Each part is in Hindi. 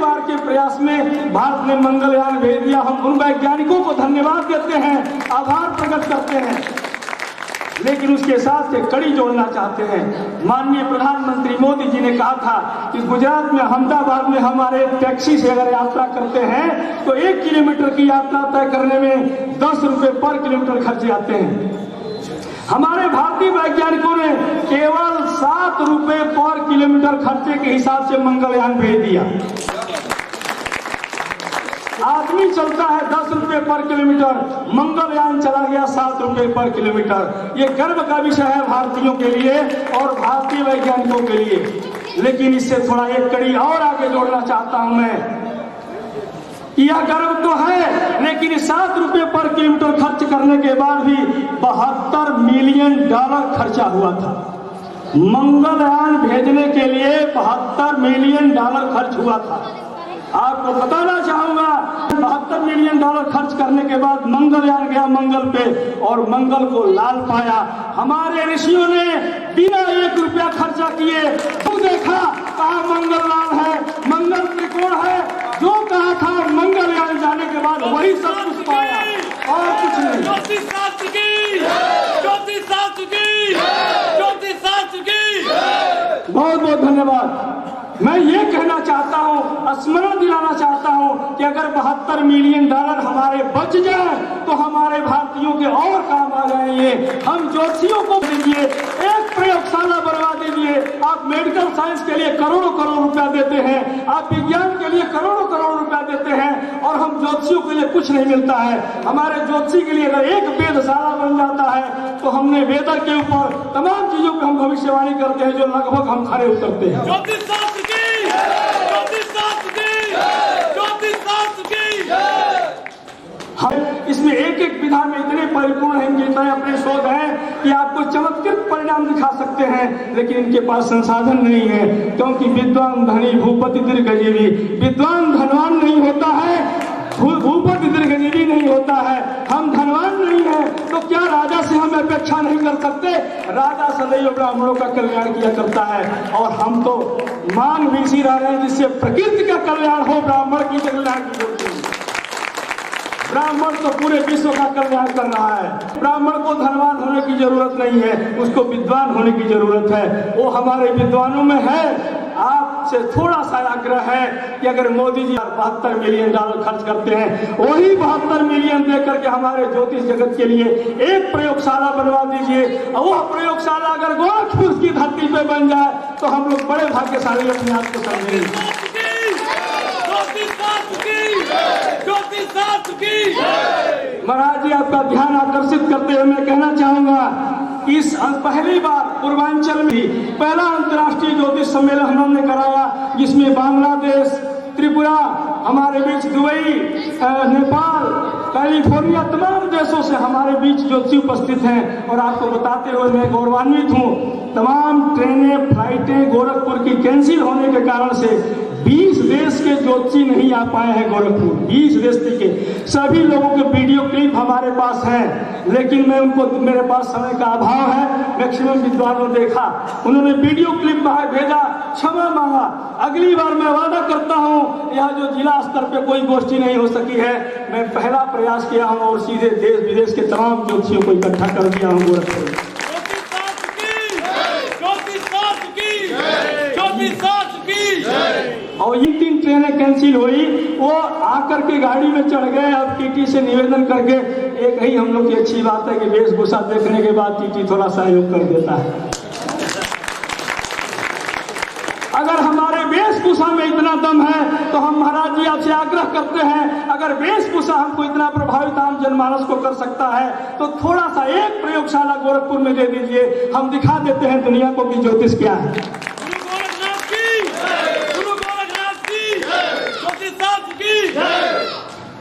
बार के प्रयास में भारत ने मंगलयान भेज दिया। हम उन वैज्ञानिकों को धन्यवाद देते हैं, आभार प्रकट करते हैं, लेकिन उसके साथ एक कड़ी जोड़ना चाहते हैं। माननीय प्रधानमंत्री मोदी जी ने कहा था कि गुजरात में अहमदाबाद में हमारे टैक्सी से अगर यात्रा करते हैं तो 1 किलोमीटर की यात्रा तय करने में 10 रुपए पर किलोमीटर खर्च आते हैं। हमारे भारतीय वैज्ञानिकों ने केवल 7 रुपए पर किलोमीटर खर्चे के हिसाब से मंगलयान भेज दिया। आदमी चलता है 10 रुपए पर किलोमीटर, मंगलयान चला गया 7 रुपए पर किलोमीटर। ये गर्व का विषय है भारतीयों के लिए और भारतीय वैज्ञानिकों के लिए। लेकिन इससे थोड़ा एक कड़ी और आगे जोड़ना चाहता हूं मैं, यह गर्व तो है, लेकिन 7 रुपए पर किलोमीटर खर्च करने के बाद भी $72 मिलियन खर्चा हुआ था। मंगलयान भेजने के लिए $72 मिलियन खर्च हुआ था। आपको बताना चाहूंगा, $72 मिलियन खर्च करने के बाद मंगलयान गया मंगल पे और मंगल को लाल पाया। हमारे ऋषियों ने बिना 1 रुपया खर्चा किए तो देखा, कहा मंगल लाल है, मंगल त्रिकोण है, जो कहा था मंगलयान जाने के बाद वही सब कुछ पाया और कुछ नहीं। बहुत बहुत धन्यवाद। मैं ये कहना चाहता हूँ, स्मरण दिलाना चाहता हूँ कि अगर $72 मिलियन हमारे बच जाए तो हमारे भारतीयों के और काम आ जाएंगे। हम ज्योतिषियों को दीजिए, एक प्रयोगशाला बनवा दीजिए। आप मेडिकल साइंस के लिए करोड़ों करोड़ रुपया देते हैं, आप विज्ञान के लिए करोड़ों करोड़ रुपया देते हैं और हम ज्योतिषियों के लिए कुछ नहीं मिलता है। हमारे ज्योतिषी के लिए अगर एक वेधशाला बन जाता है तो हमने वेदर के ऊपर तमाम चीजों पर हम भविष्यवाणी करते हैं जो लगभग हम खरे उतरते हैं। इसमें एक एक विधा में इतने परिपूर्ण हैं, इतने अपने शोध हैं कि आपको चमत्कृत परिणाम दिखा सकते हैं, लेकिन इनके पास संसाधन नहीं है। क्योंकि विद्वान धनी भूपति दीर्घजीवी, विद्वान धनवान नहीं होता है, भूपति दीर्घजीवी नहीं होता है। हम धनवान नहीं हैं तो क्या राजा से हम अपेक्षा नहीं कर सकते? राजा सदैव ब्राह्मणों का कल्याण किया करता है और हम तो मान भी इसी रहे हैं जिससे प्रकृति का कल्याण हो, ब्राह्मण की कल्याण की जरूरत नहीं। ब्राह्मण तो पूरे विश्व का कल्याण कर रहा है। ब्राह्मण को धनवान होने की जरूरत नहीं है, उसको विद्वान होने की जरूरत है। वो हमारे विद्वानों में है। आपसे थोड़ा सा आग्रह है कि अगर मोदी जी $72 मिलियन खर्च करते हैं, वही $72 मिलियन देकर के हमारे ज्योतिष जगत के लिए एक प्रयोगशाला बनवा दीजिए। और वह प्रयोगशाला अगर गोरखपुर की धरती पे बन जाए तो हम लोग बड़े भाग्यशाली अपने आप को समझेंगे। महाराज जी, आपका ध्यान आकर्षित करते हुए मैं कहना चाहूंगा, इस पहली बार पूर्वांचल में पहला अंतर्राष्ट्रीय ज्योतिष सम्मेलन हमने कराया, जिसमें बांग्लादेश, त्रिपुरा, हमारे बीच दुबई, नेपाल, कैलिफोर्निया, तमाम देशों से हमारे बीच ज्योतिषी उपस्थित हैं। और आपको बताते हुए मैं गौरवान्वित हूँ, तमाम ट्रेनें, फ्लाइटें गोरखपुर की कैंसिल होने के कारण से 20 देश के ज्योतिषी नहीं आ पाए हैं गोरखपुर। 20 देश के सभी लोगों के वीडियो क्लिप हमारे पास हैं, लेकिन मैं उनको, मेरे पास समय का अभाव है, मैक्सिमम विद्वानों ने देखा, उन्होंने वीडियो क्लिप बाहर भेजा, क्षमा मांगा। अगली बार मैं वादा करता हूँ, यहाँ जो जिला स्तर पे कोई गोष्ठी नहीं हो सकी है, मैं पहला प्रयास किया हूँ और सीधे देश विदेश के तमाम ज्योतिषियों को इकट्ठा कर दिया हूँ गोरखपुर। और ये 3 ट्रेनें कैंसिल हुई, वो आकर के गाड़ी में चढ़ गए। अब टीटी से निवेदन करके, एक ही हम लोग की अच्छी बात है कि वेशभूषा देखने के बाद टीटी थोड़ा सहयोग कर देता है। अगर हमारे वेशभूषा में इतना दम है तो हम महाराज जी आपसे आग्रह करते हैं, अगर वेशभूषा हमको इतना प्रभावित आम जनमानस को कर सकता है तो थोड़ा सा एक प्रयोगशाला गोरखपुर में दे दीजिए, हम दिखा देते हैं दुनिया को कि ज्योतिष क्या है।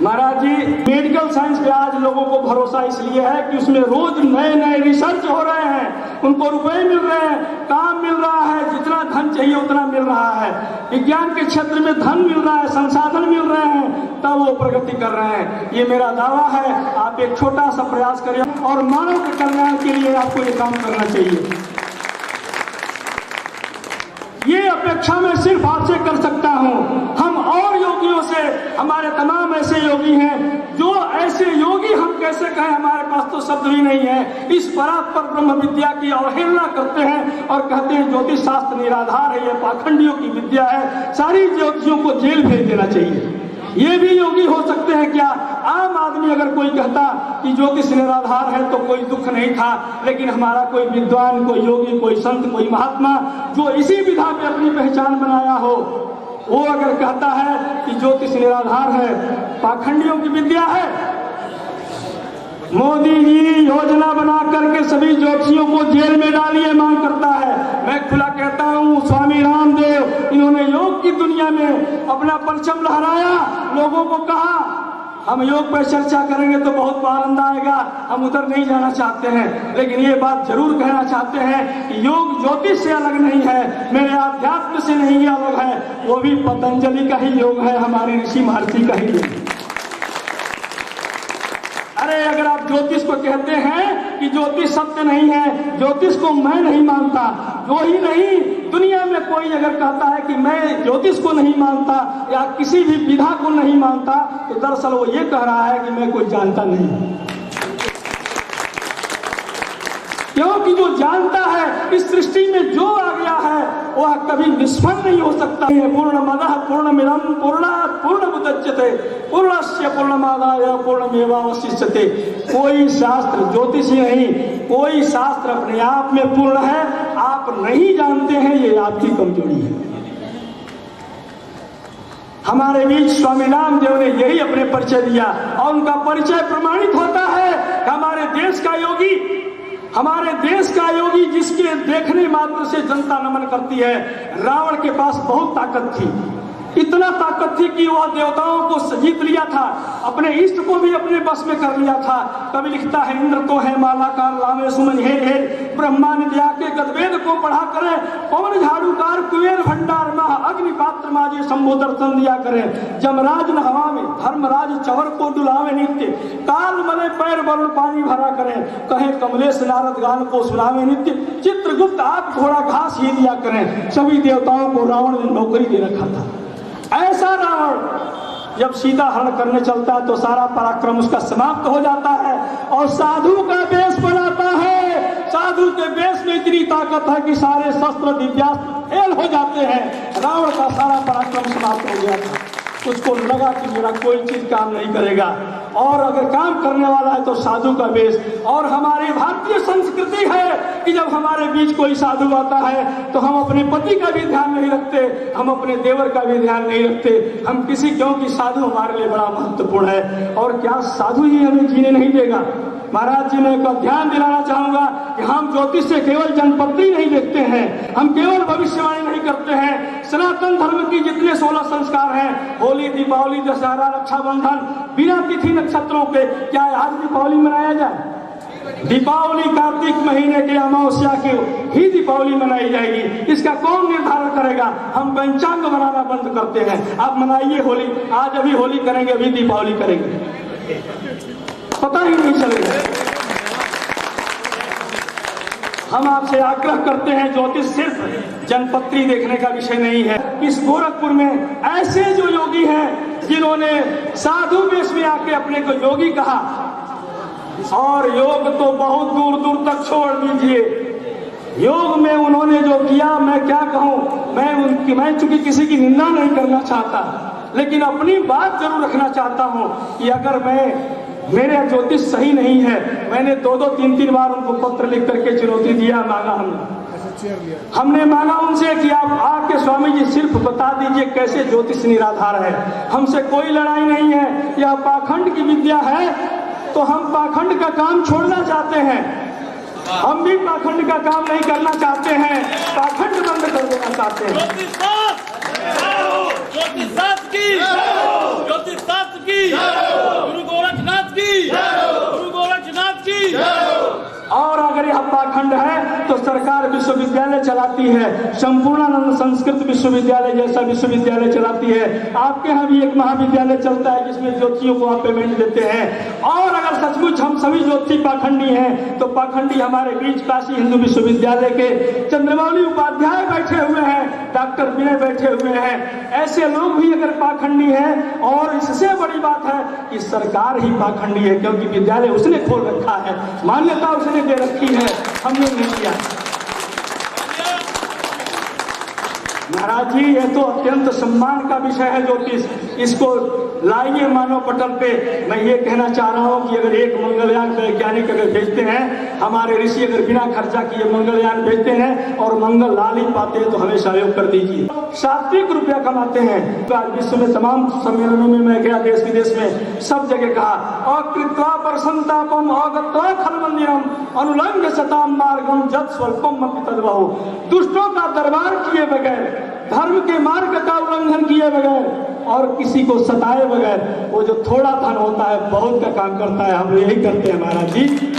महाराज जी, मेडिकल साइंस पे आज लोगों को भरोसा इसलिए है कि उसमें रोज नए नए रिसर्च हो रहे हैं, उनको रुपए मिल रहे हैं, काम मिल रहा है, जितना धन चाहिए उतना मिल रहा है। विज्ञान के क्षेत्र में धन मिल रहा है, संसाधन मिल रहे हैं, तब वो प्रगति कर रहे हैं। ये मेरा दावा है, आप एक छोटा सा प्रयास करें और मानव के कल्याण के लिए आपको ये काम करना चाहिए। ये अपेक्षा मैं सिर्फ आपसे कर सकता हूँ। हम और कैसे कहें, हमारे पास तो शब्द भी नहीं है। इस परात्पर ब्रह्म विद्या की अवहेलना करते हैं और कहते हैं ज्योतिष शास्त्र निराधार है, ये पाखंडियों की विद्या है, सारी ज्योतिषियों को जेल भेज देना चाहिए। ये भी योगी हो सकते हैं क्या? आम आदमी अगर कोई कहता कि ज्योतिष निराधार है तो कोई दुख नहीं था, लेकिन हमारा कोई विद्वान, कोई योगी, कोई संत, कोई महात्मा जो इसी विधा में अपनी पहचान बनाया हो, वो अगर कहता है कि ज्योतिष निराधार है, पाखंडियों की विद्या है। मोदी जी योजना बना करके सभी ज्योतिषियों को जेल में डालिए मांग करता है। मैं खुला कहता हूँ, स्वामी रामदेव इन्होंने योग की दुनिया में अपना परचम लहराया, लोगों को कहा हम योग पर चर्चा करेंगे तो बहुत आनंद आएगा, हम उधर नहीं जाना चाहते हैं, लेकिन ये बात जरूर कहना चाहते हैं कि योग ज्योतिष से अलग नहीं है, मेरे आध्यात्म से नहीं अलग है, वो भी पतंजलि का ही योग है, हमारे ऋषि महर्षि का ही योग है। अरे अगर आप ज्योतिष को कहते हैं कि ज्योतिष सत्य नहीं है, ज्योतिष को मैं नहीं मानता, जो ही नहीं दुनिया में कोई अगर कहता है कि मैं ज्योतिष को नहीं मानता या किसी भी विधा को नहीं मानता, तो दरअसल वो ये कह रहा है कि मैं कोई जानता नहीं। क्योंकि जो जानता है इस सृष्टि में जो आ गया है वह कभी निष्फल नहीं हो सकता है। पूर्णमदः पूर्णमिदं पूर्णात् पूर्णमुदच्यते पूर्णस्य पूर्णमादाय पूर्णमेवावशिष्यते। कोई शास्त्र ज्योतिषी नहीं, कोई शास्त्र अपने आप में पूर्ण है, आप नहीं जानते हैं, ये आपकी कमजोरी है। हमारे बीच स्वामी रामदेव ने यही अपने परिचय दिया और उनका परिचय प्रमाणित होता है। हमारे देश का योगी, हमारे देश का योगी जिसके देखने मात्र से जनता नमन करती है, रावण के पास बहुत ताकत थी, इतना ताकत थी कि वह देवताओं को जीत लिया था, अपने इष्ट को भी अपने बस में कर लिया था। कवि लिखता है, इंद्र तो है मालाकार लावे सुमन हेर हेर, ब्रह्मा ने दिया के गदवेद को पढ़ा करे, पवन झाड़ूकार कुबेर भंडार महा, अग्नि पात्र माजे शंभु दर्शन दिया करे, जमराज न हवा में धर्मराज चवर को डुलावे नित्य, काल मले पैर वरुण पानी भरा करे, कहे कमलेश नारद गान को सुनावे नित्य, चित्रगुप्त आप घोड़ा घास ही दिया करें। सभी देवताओं को रावण ने नौकरी दे रखा था। ऐसा रावण जब सीता हरण करने चलता है तो सारा पराक्रम उसका समाप्त हो जाता है और साधु का वेश बनाता है। साधु के वेश में इतनी ताकत है कि सारे शस्त्र दिव्यास्त्र फेल हो जाते हैं। रावण का सारा पराक्रम समाप्त हो गया था। उसको लगा कि मेरा कोई चीज काम नहीं करेगा, और अगर काम करने वाला है तो साधु का वेश। और हमारी भारतीय संस्कृति है कि जब हमारे बीच कोई साधु आता है तो हम अपने पति का भी ध्यान नहीं रखते, हम अपने देवर का भी ध्यान नहीं रखते, हम किसी, क्योंकि साधु हमारे लिए बड़ा महत्वपूर्ण है। और क्या साधु ही हमें जीने नहीं देगा? महाराज जी, मैं एक ध्यान दिलाना चाहूंगा कि हम ज्योतिष से केवल जनपत्री नहीं देखते हैं, हम केवल भविष्यवाणी नहीं करते हैं। सनातन धर्म की जितने 16 संस्कार हैं, होली, दीपावली, दशहरा, रक्षाबंधन, बिना तिथि नक्षत्रों के, क्या आज दीपावली मनाया जाए? दीपावली कार्तिक महीने के अमावस्या के ही दीपावली मनाई जाएगी। इसका कौन निर्धारण करेगा? हम पंचांग बनाना बंद करते हैं। आप मनाइए होली, आज अभी होली करेंगे, अभी दीपावली करेंगे, पता ही नहीं चलेगा। हम आपसे आग्रह करते हैं, ज्योतिष सिर्फ जनपत्री देखने का विषय नहीं है। इस गोरखपुर में ऐसे जो योगी हैं जिन्होंने साधु वेश में आके अपने को योगी कहा, और योग तो बहुत दूर दूर तक छोड़ दीजिए। योग में उन्होंने जो किया, मैं क्या कहूं, मैं चूंकि किसी की निंदा नहीं करना चाहता, लेकिन अपनी बात जरूर रखना चाहता हूं कि अगर मेरे ज्योतिष सही नहीं है, मैंने 2-2, 3-3 बार उनको पत्र लिख करके चुनौती दिया, मांगा हमने मांगा उनसे कि आप आके स्वामी जी सिर्फ बता दीजिए कैसे ज्योतिष निराधार है। हमसे कोई लड़ाई नहीं है, यह पाखंड की विद्या है तो हम पाखंड का काम छोड़ना चाहते हैं। हम भी पाखंड का काम नहीं करना चाहते हैं, पाखंड बंद कर देना चाहते हैं। गुरु गोरखनाथ की, गुरु गोरखनाथ की। और अगर यह पाखंड है तो सरकार विश्वविद्यालय चलाती है, संपूर्णानंद संस्कृत विश्वविद्यालय जैसा विश्वविद्यालय चलाती है। आपके यहाँ भी एक महाविद्यालय चलता है जिसमें ज्योतिषियों को आप पेमेंट देते हैं। और अगर सचमुच हम सभी ज्योतिषी पाखंडी हैं तो पाखंडी हमारे बीच काशी हिंदू विश्वविद्यालय के चंद्रमौली उपाध्याय बैठे हुए हैं, डॉक्टर विनय बैठे हुए हैं। ऐसे लोग भी अगर पाखंडी हैं, और इससे बड़ी बात है कि सरकार ही पाखंडी है, क्योंकि विद्यालय उसने खोल रखा है, मान्यता उसने दे रखी है, हमने नहीं किया। महाराज जी, यह तो अत्यंत सम्मान का विषय है ज्योतिष, इसको लाइए मानव पटल पे। मैं ये कहना चाह रहा हूँ कि अगर एक मंगलयान वैज्ञानिक अगर भेजते हैं, हमारे ऋषि अगर बिना खर्चा किए मंगलयान भेजते हैं और मंगल ला नहीं पाते हैं तो हमें सहयोग कर दीजिए। सात्विक रुपया कमाते हैं। आज विश्व में तमाम सम्मेलनों में मैं गया, देश विदेश में सब जगह कहा, अकृत्वा परसंतापम अगत्वा खल मंदिरम अनुलंघ्य सताम मार्गम जत स्वल्पम तद्वहु। दुष्टों का दरबार किए बगैर, धर्म के मार्ग का उल्लंघन किए बगैर और किसी को सताए बगैर, वो जो थोड़ा धन होता है बहुत का काम करता है। हम लोग यही करते हैं महाराज जी,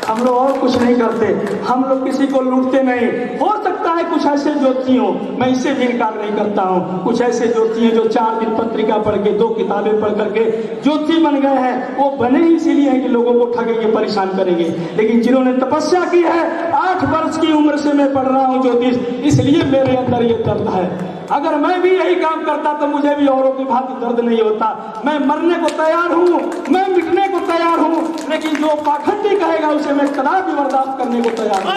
हम लोग और कुछ नहीं करते। हम लोग किसी को लूटते नहीं। हो सकता है कुछ ऐसे ज्योतिषी हो, मैं इससे भी इनकार नहीं करता हूँ, कुछ ऐसे ज्योतिषी हैं जो 4 दिन पत्रिका पढ़ के, 2 किताबें पढ़ करके ज्योतिषी बन गए हैं। वो बने ही इसीलिए हैं कि लोगों को ठगेंगे, परेशान करेंगे। लेकिन जिन्होंने तपस्या की है, 8 वर्ष की उम्र से मैं पढ़ रहा हूँ ज्योतिष, इसलिए मेरे अंदर ये दर्द है। अगर मैं भी यही काम करता तो मुझे भी औरों की भांति दर्द नहीं होता। मैं मरने को तैयार हूँ, मैं मिटने को तैयार हूँ, लेकिन जो पाखंडी कहेगा उसे मैं कदापि बर्दाश्त करने को तैयार हूँ।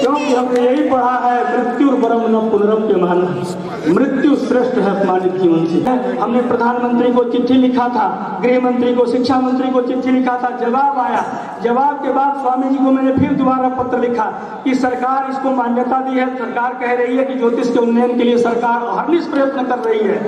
क्योंकि हमने यही पढ़ा है, मृत्यु परम न पुनरम के मानना, मृत्यु श्रेष्ठ है अपमानित जीवन से। हमने प्रधानमंत्री को चिट्ठी लिखा था, गृह मंत्री को, शिक्षा मंत्री को चिट्ठी लिखा था, जवाब आया। जवाब के बाद स्वामी जी को मैंने फिर दोबारा पत्र लिखा कि सरकार इसको मान्यता दी है, सरकार कह रही है कि ज्योतिष के उन्नयन के लिए सरकार अहर्निश प्रयत्न कर रही है,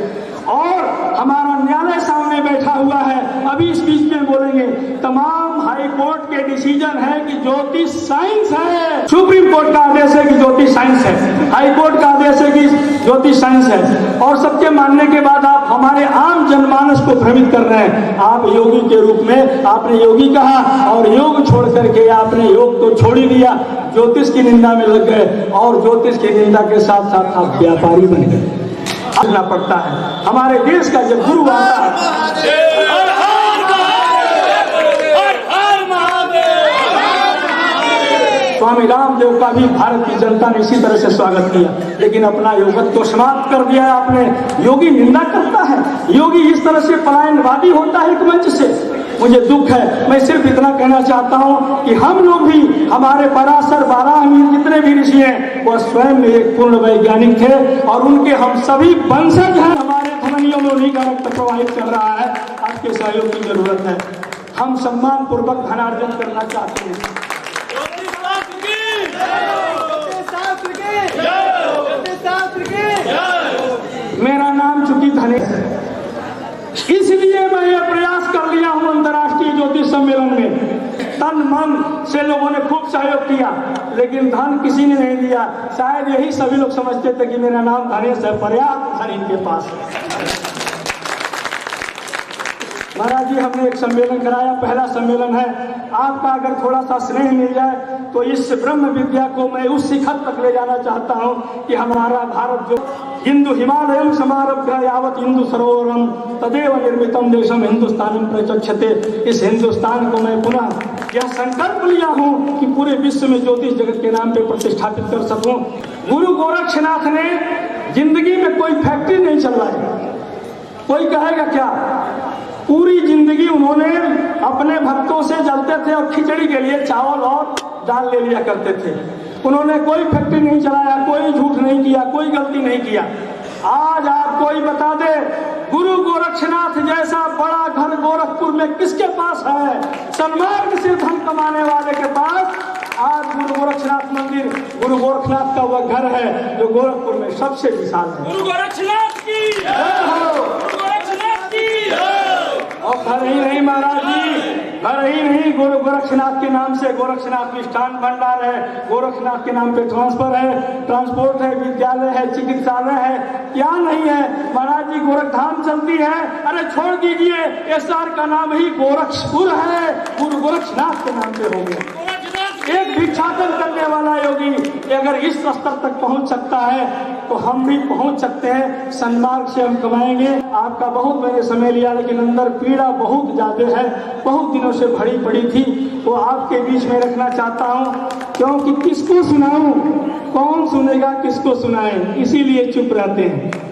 और हमारा न्यायालय सामने बैठा हुआ है। अभी इस बीच में बोलेंगे, तमाम हाई कोर्ट के डिसीजन है कि ज्योतिष साइंस है, सुप्रीम कोर्ट का आदेश है कि ज्योतिष साइंस है, हाई कोर्ट का आदेश है कि ज्योतिष साइंस है, और सबके मानने के बाद आप हमारे आम जनमानस को भ्रमित कर रहे हैं। आप योगी के रूप में आपने योगी कहा और योग छोड़ करके आपने योग तो छोड़ ही दिया, ज्योतिष की निंदा में लग गए, और ज्योतिष की निंदा के साथ साथ आप व्यापारी बन गए। करना पड़ता है। हमारे देश का जब गुरु आता है, स्वामी रामदेव का भी भारत की जनता ने इसी तरह से स्वागत किया, लेकिन अपना योगत्व तो समाप्त कर दिया आपने। योगी निंदा करता है, योगी इस तरह से पलायनवादी होता है एक मंच से, मुझे दुख है। मैं सिर्फ इतना कहना चाहता हूँ कि हम लोग भी, हमारे पराशर, बाराहमीर जितने भी ऋषि हैं, वह स्वयं में एक पूर्ण वैज्ञानिक थे, और उनके हम सभी वंशज हैं। हमारे धमनियों में उन्हीं का रक्त प्रवाहित कर रहा है। आपके सहयोग की जरूरत है। हम सम्मान पूर्वक धनार्जन करना चाहते हैं। मेरा नाम चूंकि धनेश है, इसलिए मैं ये प्रयास कर लिया हूं अंतर्राष्ट्रीय ज्योतिष सम्मेलन में। तन मन से लोगों ने खूब सहयोग किया, लेकिन धन किसी ने नहीं दिया। शायद यही सभी लोग समझते थे कि मेरा नाम धनेश है, पर्याप्त धन इनके पास है। महाराज जी, हमने एक सम्मेलन कराया, पहला सम्मेलन है। आपका अगर थोड़ा सा स्नेह मिल जाए तो इस ब्रह्म विद्या को मैं उस शिखर तक ले जाना चाहता हूँ कि हमारा भारत जो हिंदू हिमालयम समारभ्य यावत हिंदू सरोवरम तदेव निर्मितम देशम हिंदुस्तानम प्रचक्षते। इस हिंदुस्तान को मैं पुनः यह संकल्प लिया हूँ कि पूरे विश्व में ज्योतिष जगत के नाम पे प्रतिष्ठापित कर सकूं। गुरु गोरक्षनाथ ने जिंदगी में कोई फैक्ट्री नहीं चलवाई। कोई कहेगा क्या, पूरी जिंदगी उन्होंने अपने भक्तों से जलते थे और खिचड़ी के लिए चावल और दाल ले लिया करते थे। उन्होंने कोई फैक्ट्री नहीं चलाया, कोई झूठ नहीं किया, कोई गलती नहीं किया। आज आप कोई बता दे, गुरु गोरक्षनाथ जैसा बड़ा घर गोरखपुर में किसके पास है? सन्मार्ग से धन कमाने वाले के पास आज गुरु गोरक्षनाथ मंदिर, गुरु गोरखनाथ का वह घर है जो गोरखपुर में सबसे विशाल है। गुरु गोरक्षनाथ की जय हो, गुरु गोरक्षनाथ की जय। और घर ही नहीं महाराज जी, घर ही नहीं, गोरक्षनाथ के नाम से गोरक्षनाथ मिष्ठान भंडार है, गोरक्षनाथ के नाम पे ट्रांसफर है, ट्रांसपोर्ट है, विद्यालय है, चिकित्सालय है, क्या नहीं है। महाराज जी गोरखधाम चलती है, अरे छोड़ दीजिए, एसआर का नाम ही गोरक्षपुर है, गुरु गोरक्षनाथ के नाम से हो गया। एक भिक्षाटन करने वाला योगी अगर इस स्तर तक पहुंच सकता है तो हम भी पहुंच सकते हैं। सन्मार्ग से हम कमाएंगे। आपका बहुत मैंने समय लिया, लेकिन अंदर पीड़ा बहुत ज्यादा है, बहुत दिनों से भरी पड़ी थी, वो आपके बीच में रखना चाहता हूं, क्योंकि किसको सुनाऊं, कौन सुनेगा, किसको सुनाएं, इसीलिए चुप रहते हैं।